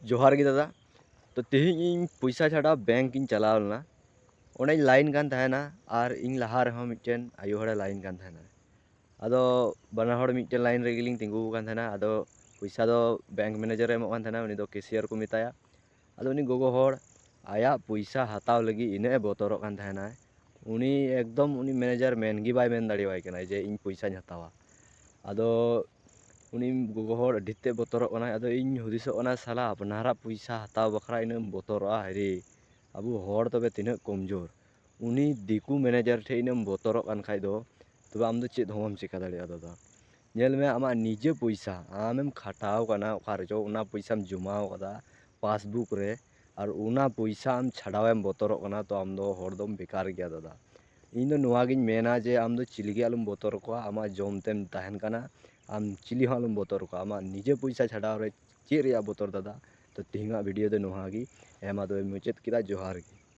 जोहार गे दादा। तो तेहिं इन पैसा छाड़ा बैंक इन चलाव लना ओंडेኝ लाइन कान तहना और इन लहा रह मिटन आयु हड़ा लाइन कान तहना आदो बना हड़ मिटन लाइन रे गिलिंग तिंगु कान तहना आदो पैसा दो बैंक मैनेजर एमो कान तहना उनी दो कैशियर को मेताया आदो उनी गोगो हड़ आया पैसा हताव लगी इने बोतरो कान तहना उनी एकदम उनी मैनेजर मेनगी बाय मेन दाड़ेवाय कना जे इन पैसाኝ हतावा आदो उनी गोगो हड़ अडिते बोतरो कना आदो इन हुदिसो कना साला अपनारा पैसा हताव बखरा इन बोतरोआ हरे अबु हड़ तबे तिना कमजोर उनी दिकू मैनेजर ठे इन बोतरो कान खाय दो तबे आम दो चेद होम चिका दाड़ेया दादा नेल में आमा निजे पैसा आमेम खाटाव कना ओखारे जो उना पैसाम जमाव कदा पासबुक रे और उना पैसा आम छाड़ावेम बोतरो कना तो आम दो हड़ दोम बेकार गया दादा इन दो नोवागिन मेना जे आम दो चिलगे आलम बोतर को आमा जमतेम तहन कना आम चिली हूँ आलम बोतर को आमा निजे पैसा छाड़ाव रे चेद रेया बोतर दादा तो तिहिंगा वीडियो दो नोहागी एमा दो मुचाद किदा जोहार गे।